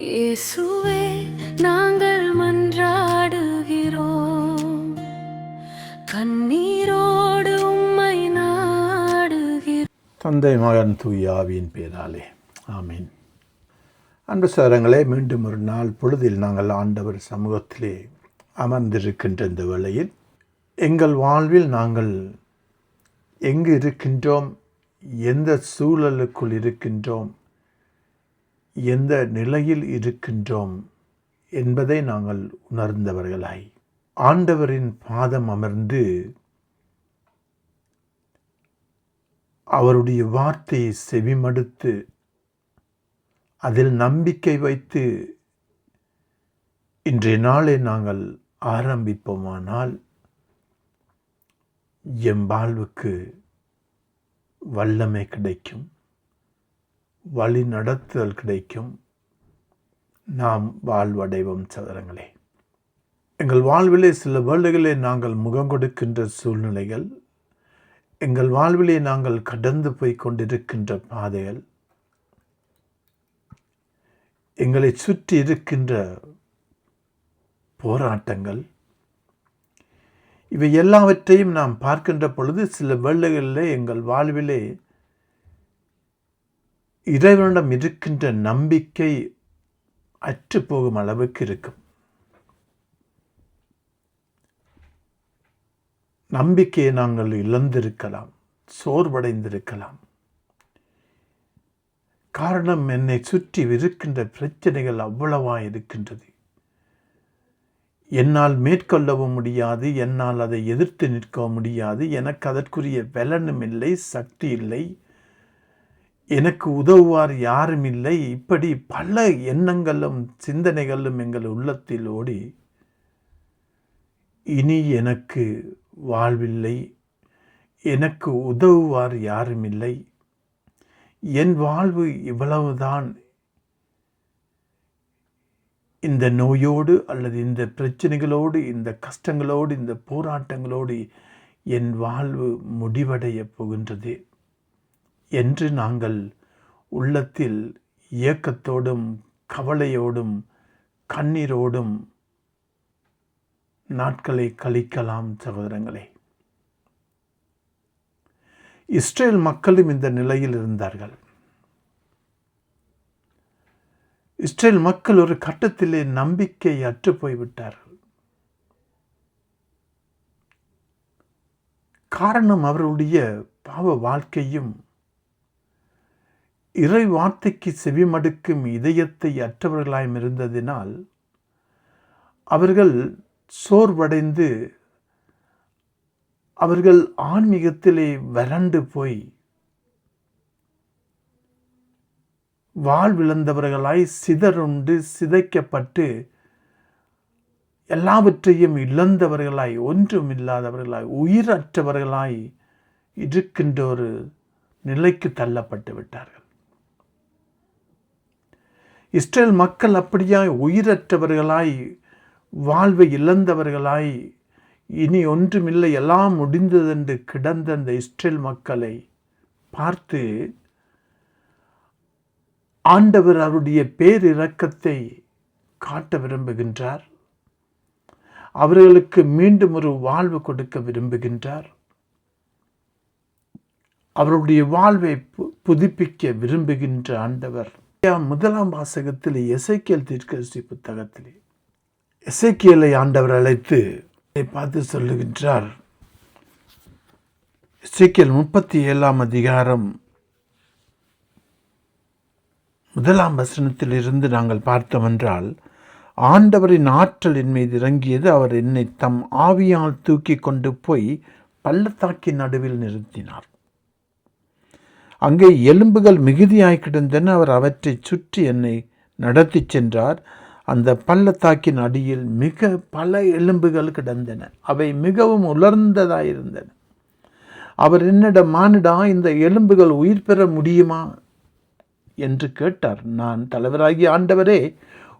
இயேசுவே நாங்கள் மன்றாடுகிறோம், கண்ணீரோடு உம்மை நாடுகிறோம். தந்தை மகன் தூய ஆவியின் பேராலே ஆமீன். அன்பு சகோதரங்களே, மீண்டும் ஒரு நாள் பொழுதில் நாங்கள் ஆண்டவர் சமூகத்திலே அமர்ந்திருக்கின்ற இந்த வேளையில் எங்கள் வாழ்வில் நாங்கள் எங்கு இருக்கின்றோம், எந்த சூழலுக்குள் இருக்கின்றோம், எந்த நிலையில் இருக்கின்றோம் என்பதை நாங்கள் உணர்ந்தவர்களாய் ஆண்டவரின் பாதம் அமர்ந்து அவருடைய வார்த்தையை செவிமடுத்து அதில் நம்பிக்கை வைத்து இன்றைய நாளை நாங்கள் ஆரம்பிப்போமானால் எம் வாழ்வுக்கு வல்லமை கிடைக்கும், வழி நடத்துதல் கிடைக்கும், நாம் வாழ்வடைவோம். சகோதரங்களே, எங்கள் வாழ்விலே சில வேளைகளிலே நாங்கள் முகம் கொடுக்கின்ற சூழ்நிலைகள், எங்கள் வாழ்விலே நாங்கள் கடந்து போய் கொண்டிருக்கின்ற பாதைகள், எங்களை சுற்றி இருக்கின்ற போராட்டங்கள், இவை எல்லாவற்றையும் நாம் பார்க்கின்ற பொழுது சில வேளைகளிலே எங்கள் வாழ்விலே இறைவனிடம் இருக்கின்ற நம்பிக்கை அற்று போகும் அளவுக்கு இருக்கும். நம்பிக்கையை நாங்கள் இழந்திருக்கலாம், சோர்வடைந்திருக்கலாம். காரணம், என்னை சுற்றி இருக்கின்ற பிரச்சனைகள் அவ்வளவா இருக்கின்றது. என்னால் மேற்கொள்ளவும் முடியாது, என்னால் அதை எதிர்த்து நிற்கவும் முடியாது, எனக்கு அதற்குரிய பலனும் இல்லை, சக்தி இல்லை, எனக்கு உதவுவார் யாரும் இல்லை. இப்படி பல எண்ணங்களும் சிந்தனைகளும் எங்கள் உள்ளத்தில் ஓடி, இனி எனக்கு வாழ்வில்லை, எனக்கு உதவுவார் யாரும் இல்லை, என் வாழ்வு இவ்வளவுதான், இந்த நோயோடு அல்லது இந்த பிரச்சனைகளோடு, இந்த கஷ்டங்களோடு, இந்த போராட்டங்களோடு என் வாழ்வு முடிவடைய போகின்றது என்று நாங்கள் உள்ளத்தில் ஏக்கத்தோடும் கவலையோடும் கண்ணீரோடும் நாட்களை கழிக்கலாம். சகோதரங்களே, இஸ்ரேல் மக்களும் இந்த நிலையில் இருந்தார்கள். இஸ்ரேல் மக்கள் ஒரு கட்டத்திலே நம்பிக்கை அற்று போய்விட்டார்கள். காரணம், அவர்களுடைய பாவ வாழ்க்கையும் இறை வார்த்தைக்கு செவிமடுக்கும் இதயத்தை அற்றவர்களாயும் இருந்ததினால் அவர்கள் சோர்வடைந்து, அவர்கள் ஆன்மீகத்திலே வறண்டு போய் வாழ்விழந்தவர்களாய் சிதறுண்டு சிதைக்கப்பட்டு எல்லாவற்றையும் இழந்தவர்களாய், ஒன்றும் இல்லாதவர்களாய், உயிரற்றவர்களாய் இருக்கின்ற ஒரு நிலைக்கு தள்ளப்பட்டு விட்டார்கள். இஸ்ரேல் மக்கள் அப்படியாய் உயிரற்றவர்களாய், வாழ்வை இழந்தவர்களாய், இனி ஒன்றுமில்லை, எல்லாம் முடிந்ததென்று கிடந்த அந்த இஸ்ரேல் மக்களை பார்த்து ஆண்டவர் அவருடைய பேரிரக்கத்தை காட்ட விரும்புகின்றார். அவர்களுக்கு மீண்டும் ஒரு வாழ்வு கொடுக்க விரும்புகின்றார். அவருடைய வாழ்வை புதுப்பிக்க விரும்புகின்ற ஆண்டவர் முதலாம் வாசகத்தில் எசேக்கியேல் தீர்க்கதரிசி புத்தகத்திலே எசேக்கியேலை ஆண்டவர் அழைத்து பார்த்து சொல்லுகின்றார். எசேக்கியேல் 37 அதிகாரம் 1 வசனத்தில் இருந்து நாங்கள் பார்த்தோம் என்றால், ஆண்டவரின் ஆற்றல் என் மீது இறங்கியது, அவர் என்னை தம் ஆவியால் தூக்கி கொண்டு போய் பள்ளத்தாக்கின் நடுவில் நிறுத்தினார். அங்கே எலும்புகள் மிகுதியாய் கிடந்தன, அவர் அவற்றை சுற்றி என்னை நடத்தி சென்றார். அந்த பள்ளத்தாக்கின் அடியில் மிக பல எலும்புகள் கிடந்தன, அவை மிகவும் உலர்ந்ததாயிருந்தன. அவர் என்னிடம், மானிடா, இந்த எலும்புகள் உயிர் பெற முடியுமா என்று கேட்டார். நான், தலைவராகிய ஆண்டவரே,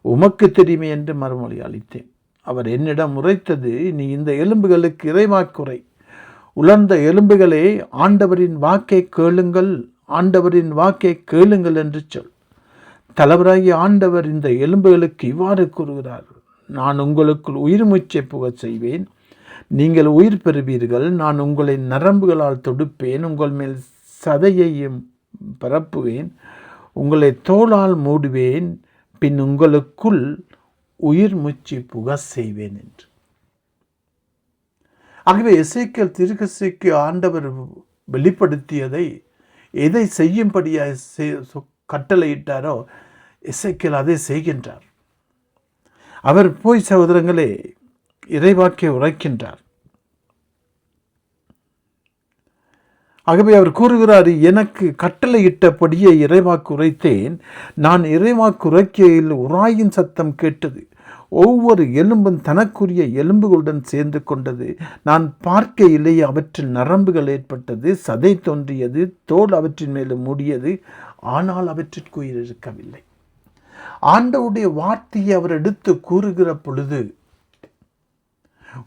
உமக்கு தெரியுமே என்று மறுமொழி அளித்தேன். அவர் என்னிடம் உரைத்தது, நீ இந்த எலும்புகளுக்கு இறைவாக்குரை, உலர்ந்த எலும்புகளே, ஆண்டவரின் வாக்கை கேளுங்கள், ஆண்டவரின் வாக்கை கேளுங்கள் என்று சொல். தலைவராகிய ஆண்டவர் இந்த எலும்புகளுக்கு இவ்வாறு கூறுகிறார், நான் உங்களுக்குள் உயிர் மூச்சை புகச் செய்வேன், நீங்கள் உயிர் பெறுவீர்கள், நான் உங்களை நரம்புகளால் தொடுப்பேன், உங்கள் மேல் சதையையும் பரப்புவேன், உங்களை தோளால் மூடுவேன், பின் உங்களுக்குள் உயிர் மூச்சு புக செய்வேன் என்று. ஆகவே எசேக்கியேல் தீர்க்கதரிசிக்கு ஆண்டவர் வெளிப்படுத்தியதை, எதை செய்யும்படியாக கட்டளையிட்டாரோ எசேக்கியேல் அதை செய்கின்றார். அவர் போய் சகோதரங்களே இறைவாக்கை உரைக்கின்றார். ஆகவே அவர் கூறுகிறார், எனக்கு கட்டளையிட்டபடியே இறைவாக்கு உரைத்தேன், நான் இறைவாக்கு உரைக்கையில் உராயின் சத்தம் கேட்டது, ஒவ்வொரு எலும்பும் தனக்குரிய எலும்புகளுடன் சேர்ந்து கொண்டது, நான் பார்க்கையிலேயே அவற்றில் நரம்புகள் ஏற்பட்டது, சதை தோன்றியது, தோல் அவற்றின் மேலும் மூடியது, ஆனால் அவற்றிற்கு உயிர் இருக்கவில்லை. ஆண்டவருடைய வார்த்தையை அவர் எடுத்து கூறுகிற பொழுது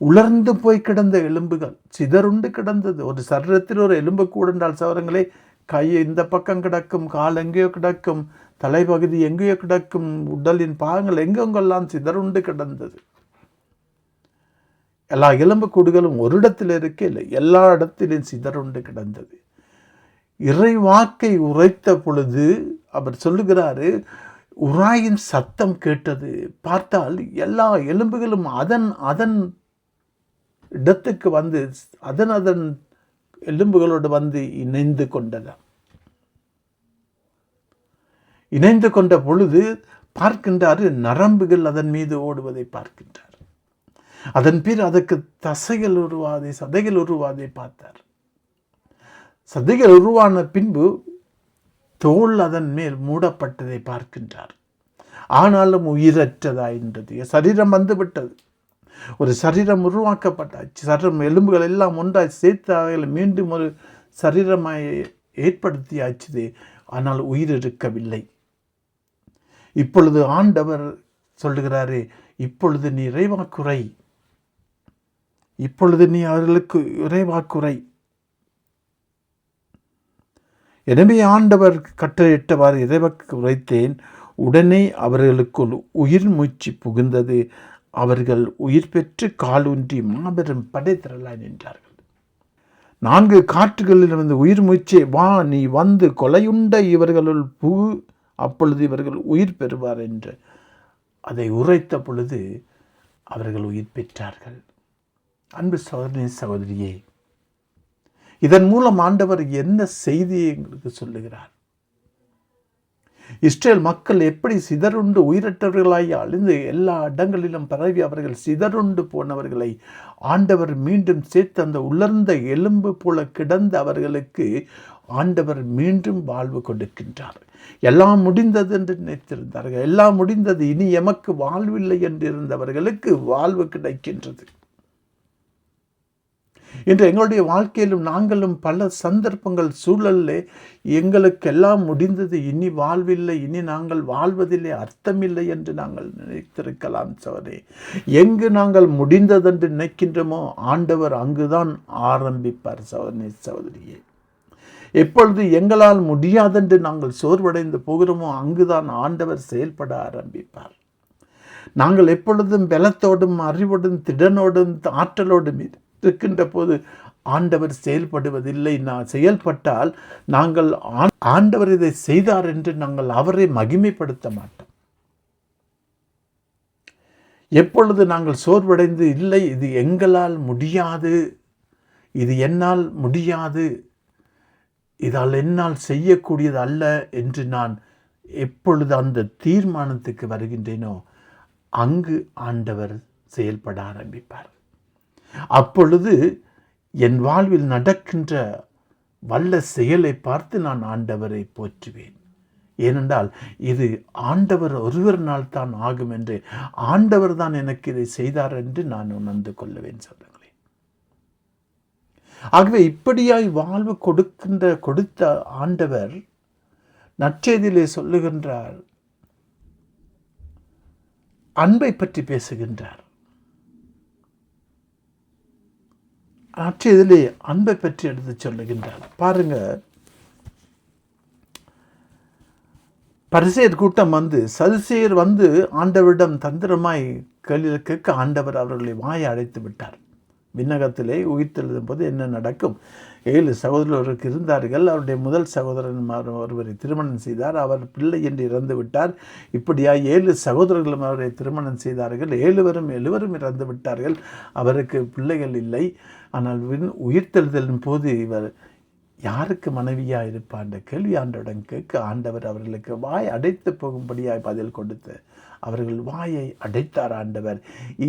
உலர்ந்து போய் கிடந்த எலும்புகள் சிதறுண்டு கிடந்தது. ஒரு சரீரத்தில் ஒரு எலும்பு கூடண்டால் சவரங்களே, கை இந்த பக்கம் கிடக்கும், கால் எங்கேயோ கிடக்கும், தலைப்பகுதி எங்கேயோ கிடக்கும், உடலின் பாகங்கள் எங்கெங்கெல்லாம் சிதறுண்டு கிடந்தது. எல்லா எலும்பு கூடுகளும் ஒரு இடத்தில் இருக்க இல்லை, எல்லா இடத்திலும் சிதறுண்டு கிடந்தது. இறை வாக்கை உரைத்த பொழுது அவர் சொல்லுகிறாரு, உராயின் சத்தம் கேட்டது, பார்த்தால் எல்லா எலும்புகளும் அதன் அதன் இடத்துக்கு வந்து அதன் எலும்புகளோடு வந்து இணைந்து கொண்டதா. இணைந்து கொண்ட பொழுது பார்க்கின்றார், நரம்புகள் அதன் மீது ஓடுவதை பார்க்கின்றார். அதன் பின் அதற்கு தசைகள் உருவாதை, சதைகள் உருவாதை பார்த்தார். சதைகள் உருவான பின்பு தோல் அதன் மேல் மூடப்பட்டதை பார்க்கின்றார். ஆனாலும் உயிரற்றதாயின்றது. சரீரம் வந்துவிட்டது, ஒரு சரீரம் உருவாக்கப்பட்டாச்சு. சரீரம் எலும்புகள் எல்லாம் ஒன்றாய் சேர்த்து மீண்டும் ஒரு சரீரமாய் ஏற்படுத்தியாச்சு. ஆனால் உயிர் இருக்கவில்லை. இப்பொழுது ஆண்டவர் சொல்லுகிறாரு, இப்பொழுது நீ இறைவாக்குரை, இப்பொழுது நீ அவர்களுக்கு இறைவாக்குரை. எனவே ஆண்டவர் கட்டளையிட்டவாறு இறைவாக்கு உரைத்தேன், உடனே அவர்களுக்குள் உயிர் மூச்சு புகுந்தது, அவர்கள் உயிர் பெற்று காலூன்றி மாபெரும் படைத்திரளாய் நின்றார்கள். 4 காற்றுகளில் வந்து உயிர் மூச்சே வா, நீ வந்து கொலையுண்ட இவர்களுள் புகு, அப்பொழுது இவர்கள் உயிர் பெறுவார் என்று அதை உரைத்த பொழுது அவர்கள் உயிர் பெற்றார்கள். அன்பு சகோதரனே சகோதரியே, இதன் மூலம் ஆண்டவர் என்ன செய்தியை எங்களுக்கு சொல்லுகிறார்? இஸ்ரேல் மக்கள் எப்படி சிதறுண்டு உயிரற்றவர்களாய் அழிந்து எல்லா இடங்களிலும் பரவி அவர்கள் சிதறுண்டு போனவர்களை ஆண்டவர் மீண்டும் சேர்த்து அந்த உலர்ந்த எலும்பு போல கிடந்த அவர்களுக்கு ஆண்டவர் மீண்டும் வாழ்வு கொடுக்கின்றார். எல்லாம் முடிந்தது என்று நினைத்திருந்தார்கள், எல்லாம் முடிந்தது, இனி எமக்கு வாழ்வில்லை என்று இருந்தவர்களுக்கு வாழ்வு கிடைக்கின்றது. இன்று எங்களுடைய வாழ்க்கையிலும் நாங்களும் பல சந்தர்ப்பங்கள் சூழலே எங்களுக்கு எல்லாம் முடிந்தது, இனி வாழ்வில்லை, இனி நாங்கள் வாழ்வதில்லை, அர்த்தமில்லை என்று நாங்கள் நினைத்திருக்கலாம். சோதரே, எங்கு நாங்கள் முடிந்ததென்று நினைக்கின்றோமோ ஆண்டவர் அங்குதான் ஆரம்பிப்பார். சோதனை சகோதரியே, எப்பொழுது எங்களால் முடியாதென்று நாங்கள் சோர்வடைந்து போகிறோமோ அங்குதான் ஆண்டவர் செயல்பட ஆரம்பிப்பார். நாங்கள் எப்பொழுதும் பலத்தோடும் அறிவோடும் திடனோடும் ஆற்றலோடும் இருக்கின்ற போது ஆண்டவர் செயல்படுவதில்லை. நான் செயல்பட்டால் நாங்கள் ஆண்டவர் இதை செய்தார் என்று நாங்கள் அவரை மகிமைப்படுத்த மாட்டோம். எப்பொழுது நாங்கள் சோர்வடைந்து இல்லை, இது எங்களால் முடியாது, இது என்னால் முடியாது, இதால் என்னால் செய்யக்கூடியது அல்ல என்று நான் எப்பொழுது அந்த தீர்மானத்துக்கு வருகின்றேனோ அங்கு ஆண்டவர் செயல்பட ஆரம்பிப்பார். அப்பொழுது என் வாழ்வில் நடக்கின்ற வல்ல செயலை பார்த்து நான் ஆண்டவரை போற்றுவேன். ஏனென்றால் இது ஆண்டவர் ஒருவரினால் தான் ஆகும் என்று, ஆண்டவர் தான் எனக்கு இதை செய்தார் என்று நான் உணர்ந்து கொள்ளுவேன் சொல்லுங்களேன். ஆகவே இப்படியாய் வாழ்வு கொடுத்த ஆண்டவர் நற்செய்தியிலே சொல்லுகின்றார், அன்பை பற்றி பேசுகின்றார். நற்செய்தியிலே அன்பை பற்றி எடுத்து சொல்லுகின்றார். பாருங்க, பரிசேயர் கூட்டம் வந்து சதுசேயர் வந்து ஆண்டவரிடம் தந்திரமாய் கேள்வி கேட்க ஆண்டவர் அவர்களை வாயை அடைத்து விட்டார். விண்ணகத்திலே உயிர்த்தெழுதும் போது என்ன நடக்கும்? 7 சகோதரர்களுக்கு இருந்தார்கள். அவருடைய முதல் சகோதரன் ஒருவரை திருமணம் செய்தார். அவர் பிள்ளை என்று இறந்து விட்டார். இப்படியா 7 சகோதரர்களும் அவரை திருமணம் செய்தார்கள். 7 இறந்து விட்டார்கள். அவருக்கு பிள்ளைகள் இல்லை. ஆனால் உயிர்த்தெழுதலின் போது இவர் யாருக்கு மனைவியாக இருப்பார் என்ற கேள்வி ஆண்டவரிடம் கேட்க ஆண்டவர் அவர்களுக்கு வாய் அடைத்து போகும்படியாய் பதில் கொடுத்து அவர்கள் வாயை அடைத்தார் ஆண்டவர்.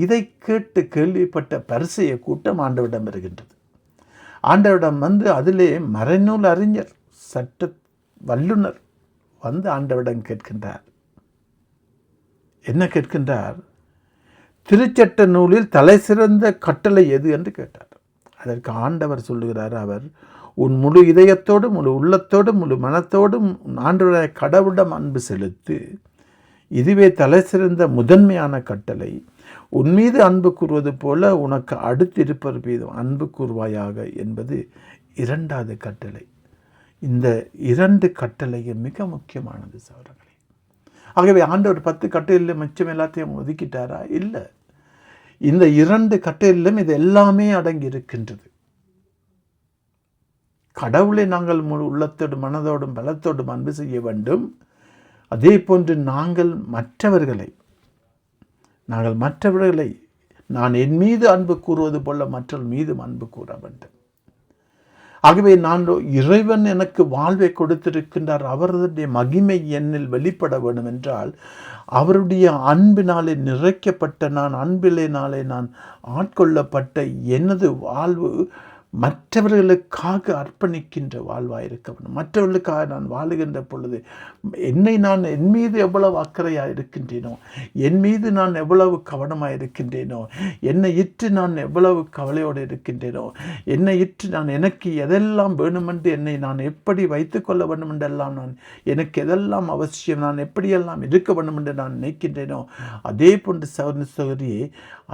இதை கேட்டு கேள்விப்பட்ட பரிசேய கூட்டம் ஆண்டவரிடம் வருகின்றது. ஆண்டவரிடம் வந்து அதிலே மறைநூல் அறிஞர், சட்ட வல்லுனர் வந்து ஆண்டவரிடம் கேட்கின்றார். என்ன கேட்கின்றார்? திருச்சட்ட நூலில் தலை சிறந்த கட்டளை எது என்று கேட்டார். அதற்கு ஆண்டவர் சொல்லுகிறார், அவர் உன் முழு இதயத்தோடும் முழு உள்ளத்தோடும் முழு மனத்தோடும் ஆண்டவருடைய கடவுளிடம் அன்பு செலுத்து. இதுவே தலை சிறந்த முதன்மையான கட்டளை. உன் மீது அன்பு கூறுவது போல உனக்கு அடுத்திருப்பவர் மீது அன்பு கூறுவாயாக என்பது 2வது கட்டளை. இந்த 2 கட்டளையும் மிக முக்கியமானது சகோதரர்களே. ஆகவே ஆண்டவர் 10 கட்டளையில் மிச்சம் எல்லாத்தையும் ஒதுக்கிட்டாரா? இல்லை. இந்த 2 கட்டளையிலும் இது எல்லாமே அடங்கி இருக்கின்றது. கடவுளை நாங்கள் முழு உள்ளத்தோடும் மனதோடும் பலத்தோடும் அன்பு செய்ய வேண்டும். அதே போன்று நாங்கள் மற்றவர்களை நான் என் மீது அன்பு கூறுவது போல மற்றவர்கள் மீதும் அன்பு கூற வேண்டும். ஆகவே நான் இறைவன் எனக்கு வாழ்வை கொடுத்திருக்கின்றார், அவருடைய மகிமை என்னில் வெளிப்பட வேண்டும் என்றால் அவருடைய அன்பினாலே நிறைக்கப்பட்ட அன்பினாலே நான் ஆட்கொள்ளப்பட்ட எனது வாழ்வு மற்றவர்களுக்காக அர்ப்பணிக்கின்ற வாழ்வாக இருக்க வேண்டும். மற்றவர்களுக்காக நான் வாழுகின்ற பொழுது நான் என் மீது எவ்வளவு அக்கறையாக இருக்கின்றேனோ, என் மீது நான் எவ்வளவு கவனமாக இருக்கின்றேனோ, என்னை இற்று நான் எவ்வளவு கவலையோடு இருக்கின்றேனோ, என்னை இற்று நான் எனக்கு எதெல்லாம் வேணுமென்று என்னை நான் எப்படி வைத்துக்கொள்ள வேண்டும் என்றெல்லாம் எனக்கு எதெல்லாம் அவசியம், நான் எப்படியெல்லாம் இருக்க வேண்டும் என்று நான் நினைக்கின்றேனோ, அதே போன்று சகோதரியே,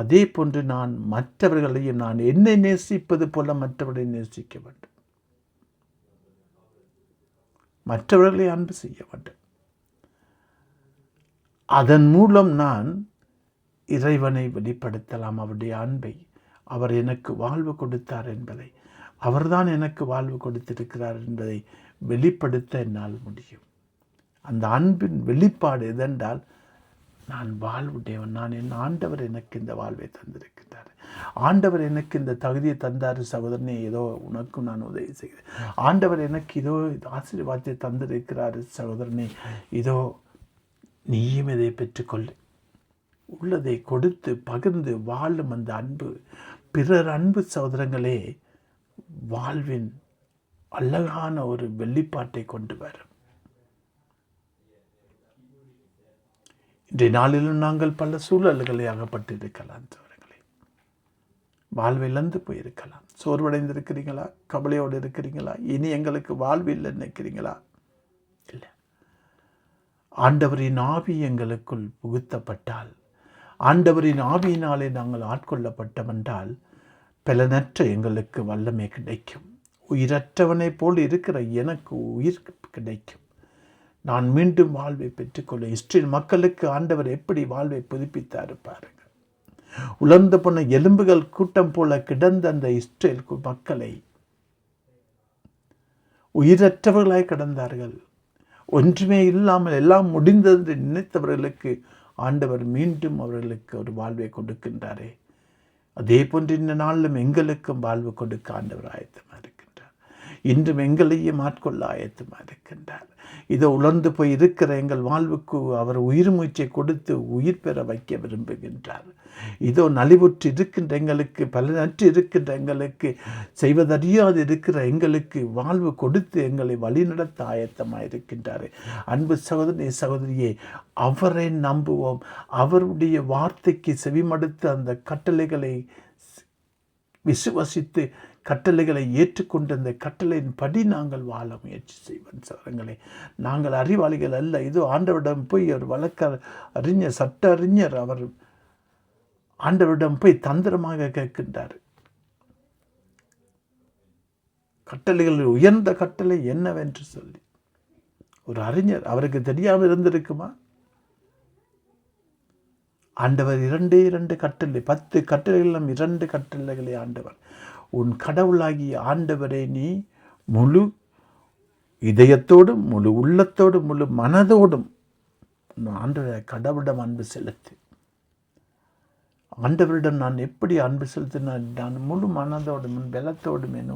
அதே போன்று நான் மற்றவர்களையும் நான் என்னை நேசிப்பது போல மற்றவர்களை நேசிக்க வேண்டும். மற்றவர்களை அன்பு செய்ய வேண்டும். அதன் மூலம் நான் இறைவனை வெளிப்படுத்தலாம். அவருடைய அன்பை, அவர் எனக்கு வாழ்வு கொடுத்தார் என்பதை, அவர்தான் எனக்கு வாழ்வு கொடுத்திருக்கிறார் என்பதை வெளிப்படுத்த என்னால் முடியும். அந்த அன்பின் வெளிப்பாடு எதென்றால், நான் வாழ்வுடையவன், நான் என் ஆண்டவர் எனக்கு இந்த வாழ்வை தந்திருக்கிறார், ஆண்டவர் எனக்கு இந்த தகுதியை தந்தார் சகோதரனே, ஏதோ உனக்கும் நான் உதவி செய்கிறேன், ஆண்டவர் எனக்கு இதோ ஆசீர்வாதத்தை தந்திருக்கிறார் சகோதரனே, இதோ நீயும் இதை பெற்றுக்கொள்ளு. உள்ளதை கொடுத்து பகிர்ந்து வாழும் அந்த அன்பு, பிறர் அன்பு சகோதரங்களே, வாழ்வின் அழகான ஒரு வெளிப்பாட்டை கொண்டு வரும். இன்றைய நாளிலும் நாங்கள் பல சூழல்களை அகப்பட்டு இருக்கலாம் சகோதரர்களே. வாழ்வு இழந்து போயிருக்கலாம். சோர்வடைந்து இருக்கிறீங்களா? கவலையோடு இருக்கிறீங்களா? இனி எங்களுக்கு வாழ்வு இல்லைன்னு நினைக்கிறீங்களா? இல்லை. ஆண்டவரின் ஆவி எங்களுக்குள் புகுத்தப்பட்டால், ஆண்டவரின் ஆவியினாலே நாங்கள் ஆட்கொள்ளப்பட்டவென்றால் பலனற்ற எங்களுக்கு வல்லமை கிடைக்கும். உயிரற்றவனைப் போல் இருக்கிற எனக்கு உயிர் கிடைக்கும். நான் மீண்டும் வாழ்வை பெற்றுக்கொள்ள இஸ்ரேல் மக்களுக்கு ஆண்டவர் எப்படி வாழ்வை புதுப்பித்தார் பாருங்கள். உலர்ந்து போன எலும்புகள் கூட்டம் போல கிடந்த அந்த இஸ்ரேல் மக்களை உயிரற்றவர்களாய் கிடந்தார்கள். ஒன்றுமே இல்லாமல் எல்லாம் முடிந்தது என்று நினைத்தவர்களுக்கு ஆண்டவர் மீண்டும் அவர்களுக்கு ஒரு வாழ்வை கொடுக்கின்றாரே, அதே போன்று இந்த நாளிலும் எங்களுக்கும் வாழ்வு கொடுக்க ஆண்டவர் ஆயத்தமாக இருக்கின்றார். இன்றும் எங்களையும் ஆட்கொள்ள ஆயத்தமாக இருக்கின்றார். இதோ உலர்ந்து போய் இருக்கிற எங்கள் வாழ்வுக்கு அவர் உயிர் மூச்சை கொடுத்து உயிர் பெற வைக்க விரும்புகின்றார். இதோ நலிவுற்று இருக்கின்ற எங்களுக்கு, பலனற்று இருக்கின்ற எங்களுக்கு, செய்வதறியாது இருக்கிற எங்களுக்கு வாழ்வு கொடுத்து எங்களை வழிநடத்த ஆயத்தமாக இருக்கின்றார். அன்பு சகோதரனே, சகோதரியே, அவரை நம்புவோம். அவருடைய வார்த்தைக்கு செவிமடுத்து அந்த கட்டளைகளை விசுவசித்து கட்டளைகளை ஏற்றுக்கொண்டு அந்த கட்டளையின் படி நாங்கள் வாழ முயற்சி செய்வோம் சகோதரங்களே. நாங்கள் அறிவாளிகள் அல்ல. இதோ ஆண்டவரிடம் போய் ஒரு வழக்க அறிஞர், சட்ட அறிஞர், அவர் ஆண்டவரிடம் போய் தந்திரமாக கேட்கின்றார். கட்டளைகளில் உயர்ந்த கட்டளை என்னவென்று சொல்லி ஒரு அறிஞர், அவருக்கு தெரியாமல் இருந்திருக்குமா? ஆண்டவர் 2 கட்டளை, 10 கட்டளைகளும் 2 கட்டளைகளை ஆண்டவர். உன் கடவுளாகிய ஆண்டவரை நீ முழு இதயத்தோடும் முழு உள்ளத்தோடும் முழு மனதோடும் ஆண்டவர் கடவுளிடம் அன்பு செலுத்து. ஆண்டவரிடம் நான் எப்படி அன்பு செலுத்தினேன்? நான் முழு மனதோடும் என் பலத்தோடும் என்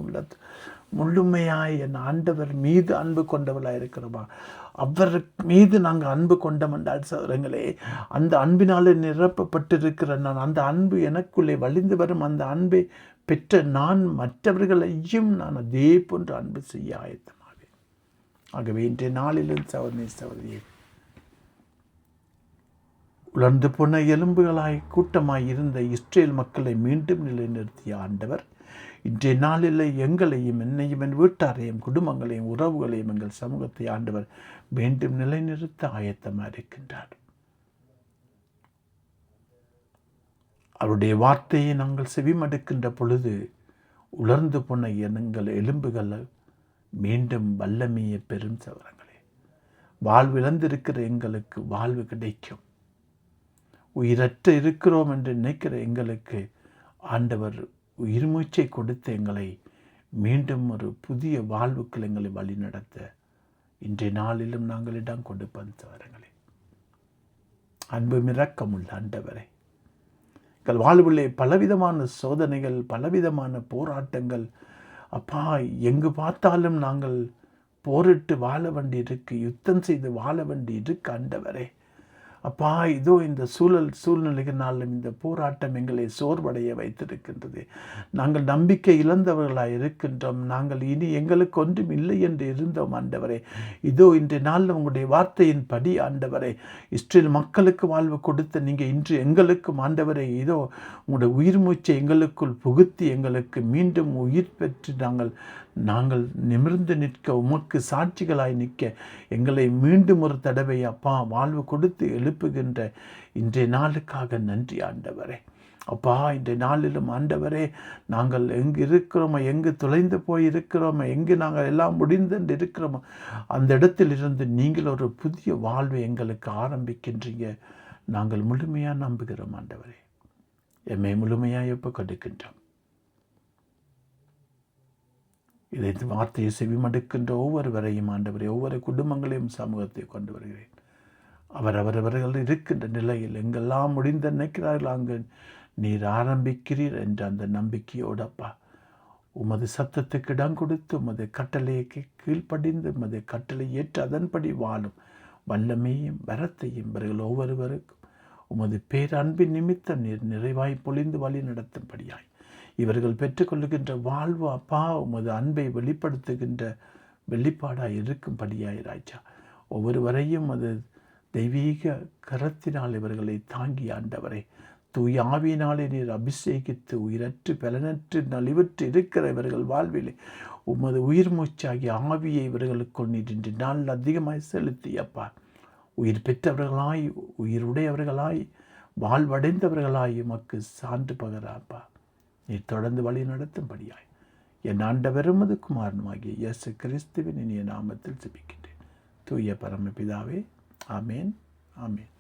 முழுமையாய் என் ஆண்டவர் மீது அன்பு கொண்டவளாக இருக்கிறோமா? அவர் மீது நாங்கள் அன்பு கொண்டோம் என்றால் சகோதரங்களே, அந்த அன்பினாலே நிரப்பப்பட்டிருக்கிற நான், அந்த அன்பு எனக்குள்ளே வழிந்து வரும் அந்த அன்பை பெற்ற நான் மற்றவர்களையும் நான் அதே போன்று அன்பு செய்ய ஆயத்தமாவேன். ஆகவே இன்றைய நாளிலும் சகோதரியே, உலர்ந்து போன எலும்புகளாய் கூட்டமாய் இருந்த இஸ்ரேல் மக்களை மீண்டும் நிலைநிறுத்திய ஆண்டவர் இன்றைய நாளில் எங்களையும் என்னையும் என் வீட்டாரையும் குடும்பங்களையும் உறவுகளையும் எங்கள் சமூகத்தை ஆண்டவர் மீண்டும் நிலைநிறுத்த ஆயத்தமாக இருக்கின்றார். அவருடைய வார்த்தையை நாங்கள் செவிமடுக்கின்ற பொழுது உலர்ந்து போன எங்கள் எலும்புகள் மீண்டும் வல்லமையை பெறும் சவரங்களே. வாழ்விழந்திருக்கிற எங்களுக்கு வாழ்வு கிடைக்கும். உயிரற்ற இருக்கிறோம் என்று நினைக்கிற எங்களுக்கு ஆண்டவர் உயிர் மூச்சை கொடுத்து எங்களை மீண்டும் ஒரு புதிய வாழ்வுக்கு எங்களை வழி நடத்த இன்றைய நாளிலும் நாங்கள் இடம் கொடுப்போம் சவரங்களே. அன்பு இரக்கமுள்ள ஆண்டவரே, எங்கள் வாழ்விலே பலவிதமான சோதனைகள், பலவிதமான போராட்டங்கள், அப்பா எங்கு பார்த்தாலும் நாங்கள் போரிட்டு வாழ வேண்டி இருக்கு, யுத்தம் செய்து வாழ வேண்டி இருக்கு ஆண்டவரே. அப்பா இதோ இந்த சூழ்நிலையினாலும் இந்த போராட்டம் எங்களை சோர்வடைய வைத்திருக்கின்றது. நாங்கள் நம்பிக்கை இழந்தவர்களாய் இருக்கின்றோம். நாங்கள் இனி எங்களுக்கு ஒன்றும் இல்லை என்று இருந்தோம் ஆண்டவரே. இதோ இன்றைய நாளில் உங்களுடைய வார்த்தையின் படி ஆண்டவரே, இஸ்ரேல் மக்களுக்கு வாழ்வு கொடுத்த நீங்கள் இன்று எங்களுக்கும் ஆண்டவரே, இதோ உங்களுடைய உயிர் மூச்சை எங்களுக்குள் புகுத்தி எங்களுக்கு மீண்டும் உயிர் பெற்று நாங்கள் நிமிர்ந்து நிற்க, உமக்கு சாட்சிகளாய் நிற்க எங்களை மீண்டும் ஒரு தடவை அப்பா வாழ்வு கொடுத்து எழுப்புகின்ற இன்றைய நாளுக்காக நன்றி ஆண்டவரே. அப்பா இன்றைய நாளிலும் ஆண்டவரே, நாங்கள் எங்கு இருக்கிறோமோ, எங்கு தொலைந்து போய் இருக்கிறோமோ, எங்கு நாங்கள் எல்லாம் முடிந்து இருக்கிறோமோ, அந்த இடத்திலிருந்து நீங்கள் ஒரு புதிய வாழ்வை எங்களுக்கு ஆரம்பிக்கின்றீங்க. நாங்கள் முழுமையாக நம்புகிறோம் ஆண்டவரே. எம்மை முழுமையாக எப்போ கொடுக்கின்றோம். இதை வார்த்தையை செவிமடுக்கின்ற ஒவ்வொருவரையும் ஆண்டவரே, ஒவ்வொரு குடும்பங்களையும் சமூகத்தை கொண்டு வருகிறேன். அவரவர்கள் இருக்கின்ற நிலையில் எங்கெல்லாம் முடிந்த நினைக்கிறார்கள் அங்கு நீர் ஆரம்பிக்கிறீர் என்ற அந்த நம்பிக்கையோடப்பா உமது சத்தத்துக்கு இடம் கொடுத்து உமது கட்டளைக்கு கீழ்ப்படிந்து உமது கட்டளை ஏற்று அதன்படி வாழும் வல்லமையும் வரத்தையும் இவர்கள் ஒவ்வொருவருக்கும் உமது பேரன்பின் நிமித்தம் நீர் நிறைவாய் பொழிந்து வழி நடத்தும்படியாய் இவர்கள் பெற்றுக்கொள்ளுகின்ற வாழ்வு அப்பா உமது அன்பை வெளிப்படுத்துகின்ற வெளிப்பாடாய் இருக்கும்படியாய் ராஜா ஒவ்வொருவரையும் அது தெய்வீக கரத்தினால் இவர்களை தாங்கி ஆண்டவரை தூய ஆவியினாலே நீர் அபிஷேகித்து உயிரற்று பலனற்று நலிவற்று இருக்கிற இவர்கள் வாழ்விலே உமது உயிர் மூச்சாகிய ஆவியை இவர்களுக்குள் நீர் இன்று நாள் அதிகமாய் செலுத்தி அப்பா உயிர் பெற்றவர்களாய் உயிருடையவர்களாய் வாழ்வடைந்தவர்களாய் உமக்கு சான்று பகராப்பா நீர் தொடர்ந்து வழி நடத்தும்படியாய் என் ஆண்டவரும் அது குமாரனுமாகிய இயேசு கிறிஸ்துவின் இனிய நாமத்தில் ஜெபிக்கின்றேன். தூய பரமபிதாவே, ஆமேன், ஆமேன்.